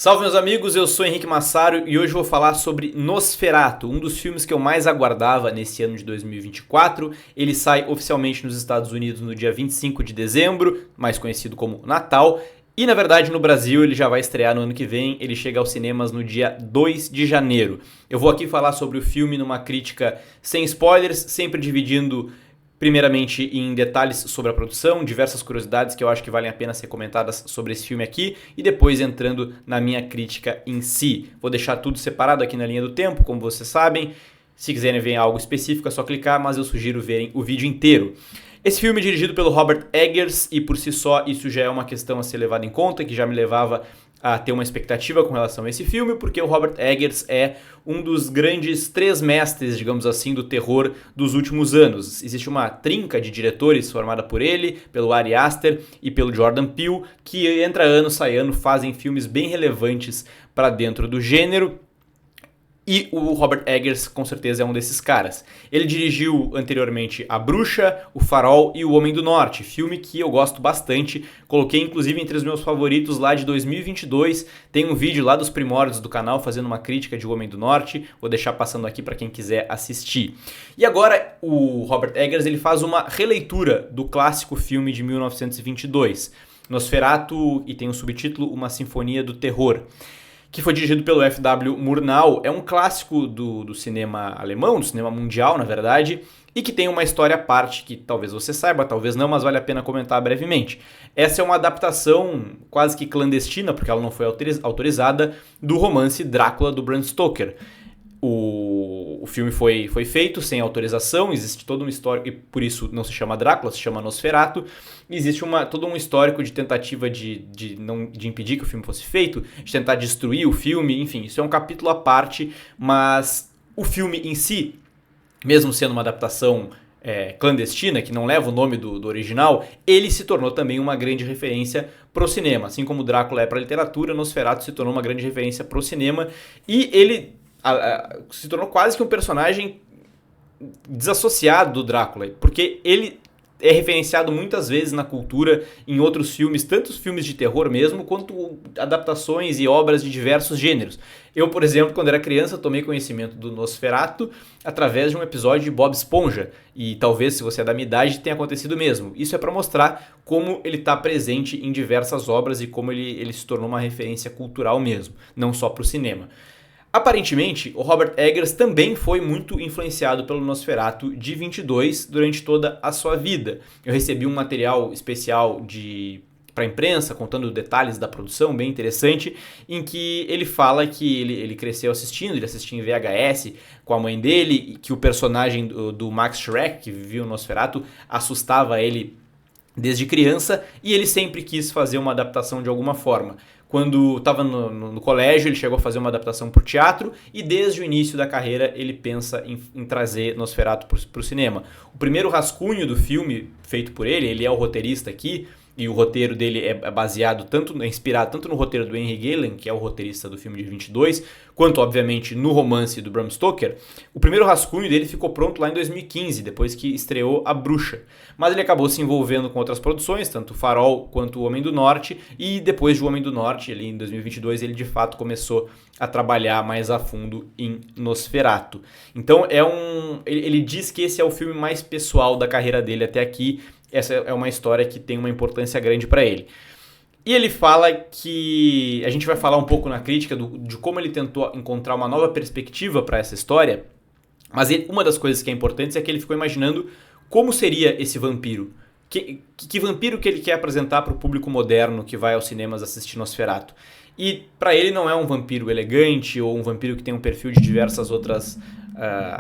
Salve meus amigos, eu sou Henrique Massaro e hoje vou falar sobre Nosferatu, um dos filmes que eu mais aguardava nesse ano de 2024. Ele sai oficialmente nos Estados Unidos no dia 25 de dezembro, mais conhecido como Natal. E na verdade no Brasil ele já vai estrear no ano que vem, ele chega aos cinemas no dia 2 de janeiro. Eu vou aqui falar sobre o filme numa crítica sem spoilers, sempre dividindo primeiramente em detalhes sobre a produção, diversas curiosidades que eu acho que valem a pena ser comentadas sobre esse filme aqui, e depois entrando na minha crítica em si. Vou deixar tudo separado aqui na linha do tempo, como vocês sabem. Se quiserem ver algo específico é só clicar, mas eu sugiro verem o vídeo inteiro. Esse filme é dirigido pelo Robert Eggers e por si só isso já é uma questão a ser levada em conta, que já me levava a ter uma expectativa com relação a esse filme, porque o Robert Eggers é um dos grandes três mestres, digamos assim, do terror dos últimos anos. Existe uma trinca de diretores formada por ele, pelo Ari Aster e pelo Jordan Peele, que entra ano, sai ano, fazem filmes bem relevantes para dentro do gênero. E o Robert Eggers com certeza é um desses caras. Ele dirigiu anteriormente A Bruxa, O Farol e O Homem do Norte, filme que eu gosto bastante, coloquei inclusive entre os meus favoritos lá de 2022, tem um vídeo lá dos primórdios do canal fazendo uma crítica de O Homem do Norte, vou deixar passando aqui para quem quiser assistir. E agora o Robert Eggers ele faz uma releitura do clássico filme de 1922, Nosferatu, e tem o subtítulo Uma Sinfonia do Terror, que foi dirigido pelo F.W. Murnau, é um clássico do cinema alemão, do cinema mundial, na verdade, e que tem uma história à parte que talvez você saiba, talvez não, mas vale a pena comentar brevemente. Essa é uma adaptação quase que clandestina, porque ela não foi autorizada, do romance Drácula, do Bram Stoker. O filme foi feito sem autorização, existe todo um histórico, e por isso não se chama Drácula, se chama Nosferatu. Existe todo um histórico de tentativa de impedir que o filme fosse feito, de tentar destruir o filme, enfim, isso é um capítulo à parte, mas o filme em si, mesmo sendo uma adaptação clandestina, que não leva o nome do original, ele se tornou também uma grande referência pro cinema. Assim como Drácula é pra literatura, Nosferatu se tornou uma grande referência pro cinema, e ele se tornou quase que um personagem desassociado do Drácula, porque ele é referenciado muitas vezes na cultura, em outros filmes, tanto os filmes de terror mesmo, quanto adaptações e obras de diversos gêneros. Eu, por exemplo, quando era criança, tomei conhecimento do Nosferatu através de um episódio de Bob Esponja, e talvez, se você é da minha idade, tenha acontecido mesmo. Isso é para mostrar como ele está presente em diversas obras e como ele se tornou uma referência cultural mesmo, não só para o cinema. Aparentemente, o Robert Eggers também foi muito influenciado pelo Nosferatu de 22 durante toda a sua vida. Eu recebi um material especial para a imprensa, contando detalhes da produção, bem interessante, em que ele fala que ele cresceu assistindo, ele assistia em VHS com a mãe dele, e que o personagem do Max Schreck, que vivia o Nosferatu, assustava ele desde criança, e ele sempre quis fazer uma adaptação de alguma forma. Quando estava no colégio, ele chegou a fazer uma adaptação para o teatro, e desde o início da carreira ele pensa em trazer Nosferatu para o cinema. O primeiro rascunho do filme feito por ele é o roteirista aqui, e o roteiro dele é inspirado tanto no roteiro do Henry Galen, que é o roteirista do filme de 22, quanto, obviamente, no romance do Bram Stoker. O primeiro rascunho dele ficou pronto lá em 2015, depois que estreou A Bruxa. Mas ele acabou se envolvendo com outras produções, tanto o Farol quanto o Homem do Norte, e depois de O Homem do Norte, ali em 2022, ele de fato começou a trabalhar mais a fundo em Nosferatu. Então, ele diz que esse é o filme mais pessoal da carreira dele até aqui. Essa é uma história que tem uma importância grande para ele. E ele fala que... A gente vai falar um pouco na crítica de como ele tentou encontrar uma nova perspectiva para essa história, mas uma das coisas que é importante é que ele ficou imaginando como seria esse vampiro. Que vampiro que ele quer apresentar para o público moderno que vai aos cinemas assistir Nosferatu. E para ele não é um vampiro elegante ou um vampiro que tem um perfil de diversas outras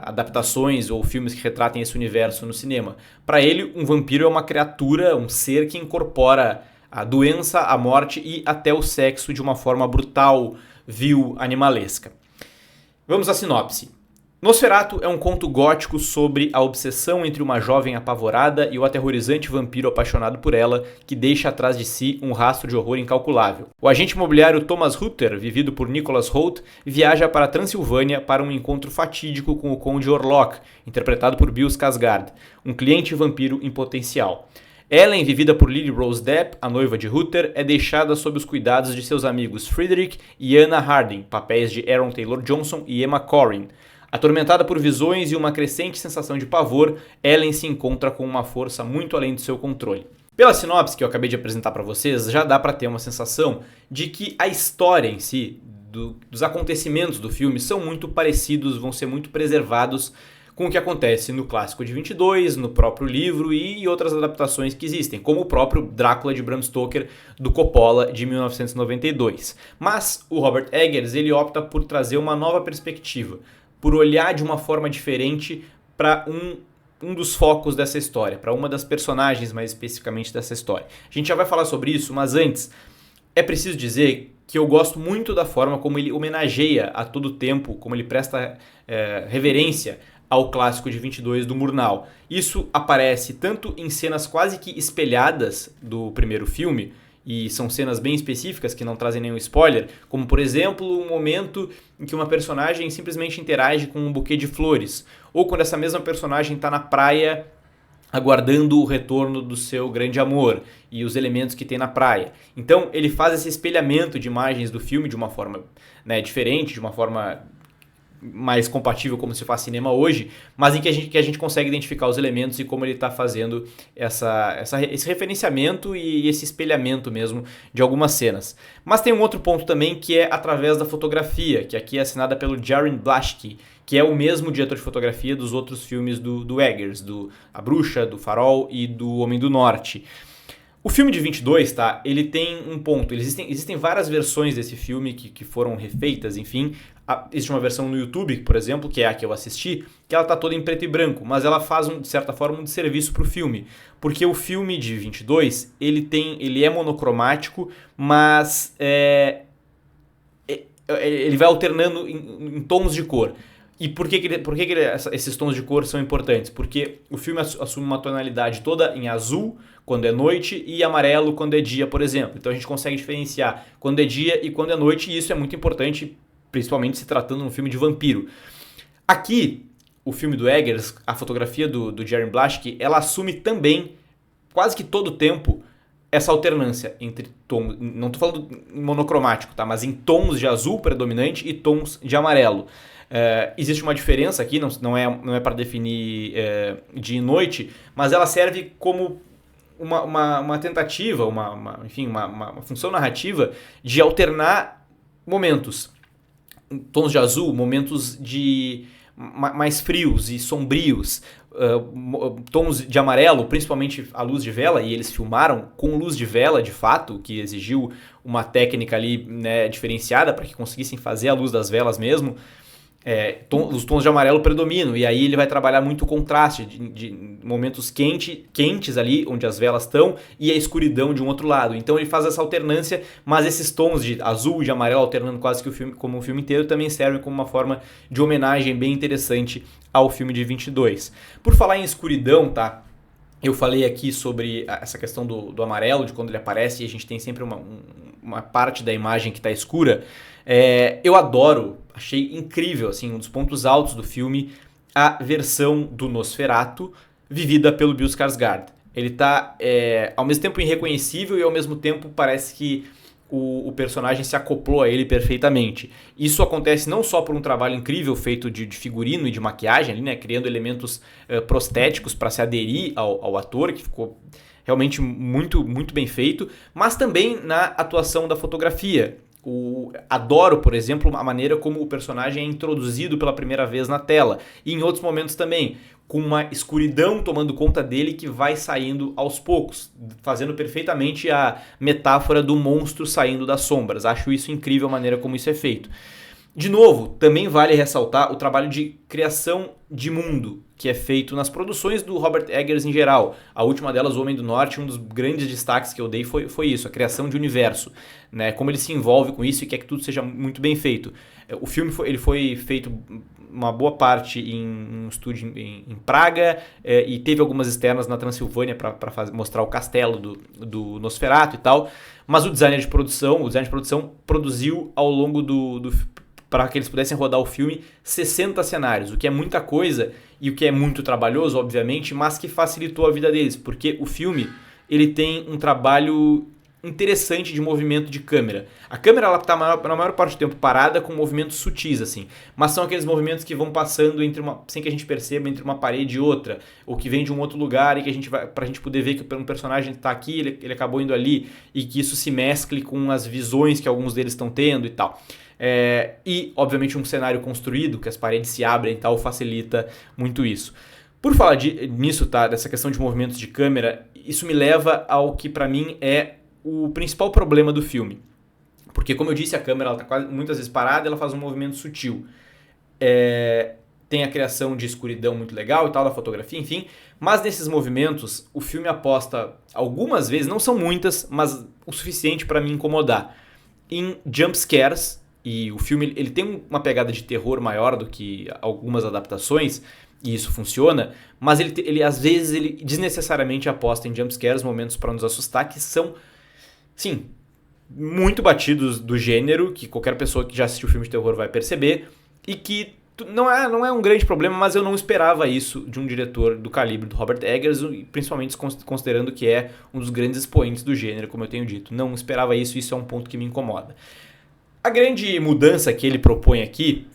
adaptações ou filmes que retratem esse universo no cinema. Para ele, um vampiro é uma criatura, um ser que incorpora a doença, a morte e até o sexo de uma forma brutal, vil, animalesca. Vamos à sinopse. Nosferatu é um conto gótico sobre a obsessão entre uma jovem apavorada e o aterrorizante vampiro apaixonado por ela, que deixa atrás de si um rastro de horror incalculável. O agente imobiliário Thomas Hutter, vivido por Nicholas Hoult, viaja para a Transilvânia para um encontro fatídico com o Conde Orlok, interpretado por Bill Skarsgård, um cliente vampiro em potencial. Ellen, vivida por Lily Rose Depp, a noiva de Uther, é deixada sob os cuidados de seus amigos Frederick e Anna Harding, papéis de Aaron Taylor-Johnson e Emma Corrin. Atormentada por visões e uma crescente sensação de pavor, Ellen se encontra com uma força muito além do seu controle. Pela sinopse que eu acabei de apresentar para vocês, já dá para ter uma sensação de que a história em si, dos acontecimentos do filme, são muito parecidos, vão ser muito preservados com o que acontece no Clássico de 22, no próprio livro e outras adaptações que existem, como o próprio Drácula de Bram Stoker do Coppola de 1992. Mas o Robert Eggers ele opta por trazer uma nova perspectiva, por olhar de uma forma diferente para um dos focos dessa história, para uma das personagens mais especificamente dessa história. A gente já vai falar sobre isso, mas antes é preciso dizer que eu gosto muito da forma como ele homenageia a todo tempo, como ele presta reverência ao Clássico de 22 do Murnau. Isso aparece tanto em cenas quase que espelhadas do primeiro filme, e são cenas bem específicas que não trazem nenhum spoiler, como por exemplo um momento em que uma personagem simplesmente interage com um buquê de flores, ou quando essa mesma personagem está na praia aguardando o retorno do seu grande amor e os elementos que tem na praia. Então ele faz esse espelhamento de imagens do filme de uma forma diferente, de uma forma mais compatível como se faz cinema hoje, mas em que a gente consegue identificar os elementos e como ele está fazendo esse referenciamento e esse espelhamento mesmo de algumas cenas. Mas tem um outro ponto também que é através da fotografia, que aqui é assinada pelo Jarin Blaschke, que é o mesmo diretor de fotografia dos outros filmes do Eggers, do A Bruxa, do Farol e do Homem do Norte. O filme de 22, tá? Ele tem um ponto. Existem várias versões desse filme que foram refeitas, enfim. Existe uma versão no YouTube, por exemplo, que é a que eu assisti, que ela tá toda em preto e branco, mas ela faz, de certa forma, um desserviço pro filme. Porque o filme de 22, ele é monocromático, mas ele vai alternando em tons de cor. E por que esses tons de cor são importantes? Porque o filme assume uma tonalidade toda em azul quando é noite e amarelo quando é dia, por exemplo. Então a gente consegue diferenciar quando é dia e quando é noite, e isso é muito importante, principalmente se tratando de um filme de vampiro. Aqui, o filme do Eggers, a fotografia do Jarin Blaschke, ela assume também, quase que todo o tempo, essa alternância entre tons, não estou falando monocromático, tá? Mas em tons de azul predominante e tons de amarelo. Existe uma diferença aqui, não é para definir dia e noite, mas ela serve como uma tentativa, enfim, uma função narrativa de alternar momentos. Tons de azul, momentos mais frios e sombrios, tons de amarelo, principalmente a luz de vela, e eles filmaram com luz de vela, de fato, que exigiu uma técnica ali, né, diferenciada para que conseguissem fazer a luz das velas mesmo. Os tons de amarelo predominam, e aí ele vai trabalhar muito o contraste de momentos quentes ali, onde as velas estão, e a escuridão de um outro lado. Então ele faz essa alternância, mas esses tons de azul e de amarelo alternando quase que como o filme inteiro também servem como uma forma de homenagem bem interessante ao filme de 22. Por falar em escuridão, tá? Eu falei aqui sobre essa questão do amarelo, de quando ele aparece e a gente tem sempre uma parte da imagem que está escura. Eu adoro, achei incrível, assim, um dos pontos altos do filme, a versão do Nosferatu vivida pelo Bill Skarsgård. Ele está ao mesmo tempo irreconhecível e ao mesmo tempo parece que o personagem se acoplou a ele perfeitamente. Isso acontece não só por um trabalho incrível feito de figurino e de maquiagem, ali, né, criando elementos prostéticos para se aderir ao ator, que ficou realmente muito, muito bem feito, mas também na atuação da fotografia. Adoro, por exemplo, a maneira como o personagem é introduzido pela primeira vez na tela, e em outros momentos também, com uma escuridão tomando conta dele que vai saindo aos poucos, fazendo perfeitamente a metáfora do monstro saindo das sombras. Acho isso incrível a maneira como isso é feito. De novo, também vale ressaltar o trabalho de criação de mundo que é feito nas produções do Robert Eggers em geral. A última delas, O Homem do Norte, um dos grandes destaques que eu dei foi isso, a criação de universo, né? Como ele se envolve com isso e quer que tudo seja muito bem feito. O filme ele foi feito uma boa parte em um estúdio em Praga e teve algumas externas na Transilvânia para mostrar o castelo do Nosferatu e tal, mas o designer de produção produziu ao longo para que eles pudessem rodar o filme, 60 cenários, o que é muita coisa e o que é muito trabalhoso, obviamente, mas que facilitou a vida deles, porque o filme ele tem um trabalho interessante de movimento de câmera. A câmera ela tá na maior parte do tempo parada com movimentos sutis assim, mas são aqueles movimentos que vão passando sem que a gente perceba entre uma parede e outra, ou que vem de um outro lugar e que a gente vai pra gente poder ver que um personagem está aqui, ele acabou indo ali, e que isso se mescle com as visões que alguns deles estão tendo e tal. E obviamente um cenário construído, que as paredes se abrem e tal, facilita muito isso. Por falar nisso, tá, dessa questão de movimentos de câmera, isso me leva ao que pra mim é o principal problema do filme. Porque, como eu disse, a câmera está muitas vezes parada e ela faz um movimento sutil. Tem a criação de escuridão muito legal e tal, da fotografia, enfim. Mas nesses movimentos, o filme aposta algumas vezes, não são muitas, mas o suficiente para me incomodar, em jump scares. E o filme ele tem uma pegada de terror maior do que algumas adaptações, e isso funciona, mas ele às vezes ele desnecessariamente aposta em jump scares, momentos para nos assustar, que são, sim, muito batidos do gênero, que qualquer pessoa que já assistiu filme de terror vai perceber, e que não é um grande problema, mas eu não esperava isso de um diretor do calibre do Robert Eggers, principalmente considerando que é um dos grandes expoentes do gênero, como eu tenho dito. Não esperava isso, isso é um ponto que me incomoda. A grande mudança que ele propõe aqui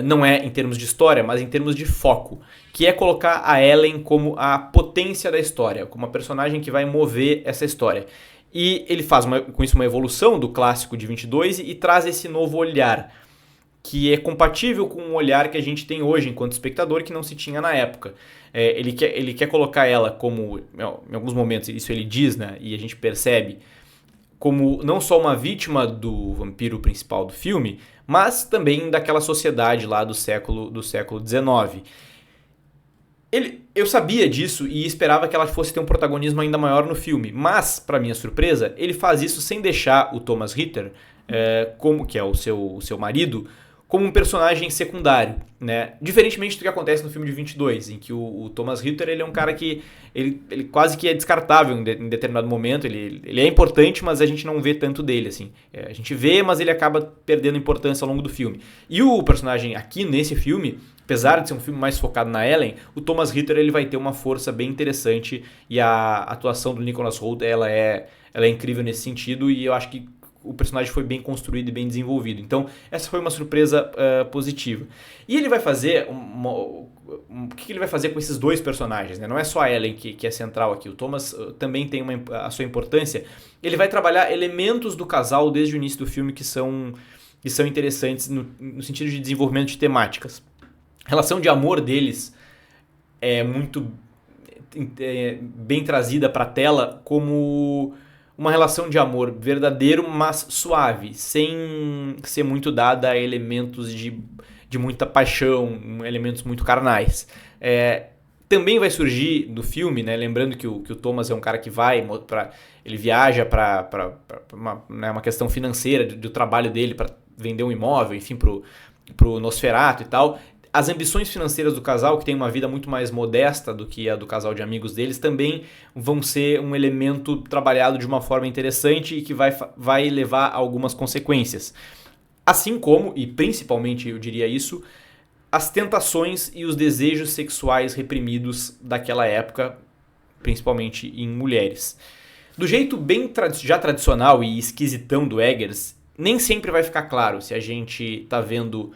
não é em termos de história, mas em termos de foco, que é colocar a Ellen como a potência da história, como a personagem que vai mover essa história. E ele faz com isso uma evolução do clássico de 22 e traz esse novo olhar, que é compatível com o olhar que a gente tem hoje enquanto espectador, que não se tinha na época. Ele quer colocar ela como, em alguns momentos, isso ele diz, né, e a gente percebe, como não só uma vítima do vampiro principal do filme, mas também daquela sociedade lá do século XIX. Eu sabia disso e esperava que ela fosse ter um protagonismo ainda maior no filme, mas, para minha surpresa, ele faz isso sem deixar o Thomas Ritter, que é o seu marido, como um personagem secundário, né? Diferentemente do que acontece no filme de 22, em que o Thomas Ritter ele é um cara que ele quase que é descartável em determinado momento, ele é importante, mas a gente não vê tanto dele, assim. A gente vê, mas ele acaba perdendo importância ao longo do filme. E o personagem aqui nesse filme, apesar de ser um filme mais focado na Ellen, o Thomas Ritter ele vai ter uma força bem interessante, e a atuação do Nicholas Hoult ela é incrível nesse sentido, e eu acho que o personagem foi bem construído e bem desenvolvido. Então, essa foi uma surpresa positiva. E ele vai fazer o que ele vai fazer com esses dois personagens, né? Não é só a Ellen que é central aqui. O Thomas também tem a sua importância. Ele vai trabalhar elementos do casal desde o início do filme que são interessantes no sentido de desenvolvimento de temáticas. A relação de amor deles é muito bem trazida para a tela como uma relação de amor verdadeiro, mas suave, sem ser muito dada a elementos de muita paixão, elementos muito carnais. Também vai surgir do filme, né, lembrando que o Thomas é um cara que ele viaja para uma questão financeira do trabalho dele, para vender um imóvel, enfim, pro Nosferatu e tal. As ambições financeiras do casal, que tem uma vida muito mais modesta do que a do casal de amigos deles, também vão ser um elemento trabalhado de uma forma interessante e que vai levar a algumas consequências. Assim como, e principalmente eu diria isso, as tentações e os desejos sexuais reprimidos daquela época, principalmente em mulheres. Do jeito bem já tradicional e esquisitão do Eggers, nem sempre vai ficar claro se a gente tá vendo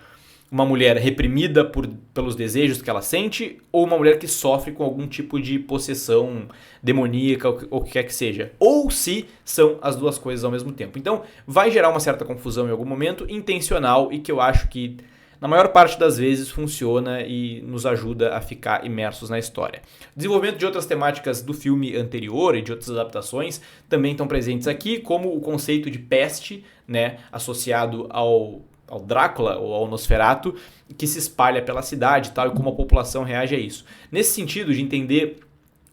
uma mulher reprimida pelos desejos que ela sente, ou uma mulher que sofre com algum tipo de possessão demoníaca, ou o que quer que seja. Ou se são as duas coisas ao mesmo tempo. Então, vai gerar uma certa confusão em algum momento, intencional, e que eu acho que, na maior parte das vezes, funciona e nos ajuda a ficar imersos na história. O desenvolvimento de outras temáticas do filme anterior e de outras adaptações também estão presentes aqui, como o conceito de peste, né, associado ao Drácula ou ao Nosferatu, que se espalha pela cidade e tal, e como a população reage a isso. Nesse sentido de entender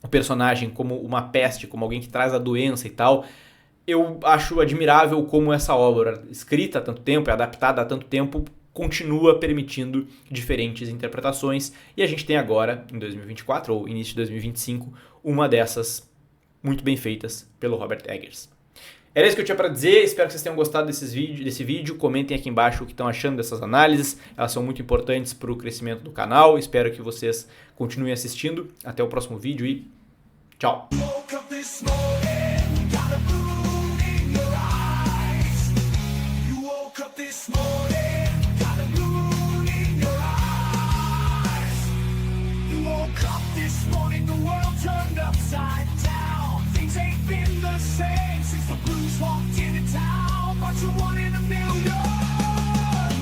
o personagem como uma peste, como alguém que traz a doença e tal, eu acho admirável como essa obra, escrita há tanto tempo e adaptada há tanto tempo, continua permitindo diferentes interpretações, e a gente tem agora, em 2024 ou início de 2025, uma dessas muito bem feitas pelo Robert Eggers. Era isso que eu tinha para dizer, espero que vocês tenham gostado desse vídeo, comentem aqui embaixo o que estão achando dessas análises, elas são muito importantes para o crescimento do canal, espero que vocês continuem assistindo, até o próximo vídeo e tchau! this morning, got a moon in your eyes. You woke up this morning, got a moon in your eyes. You woke up this morning, the world turned upside down. Things ain't been the same since the blues walked into town. But you're one in a million.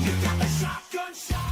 You got the shotgun shot.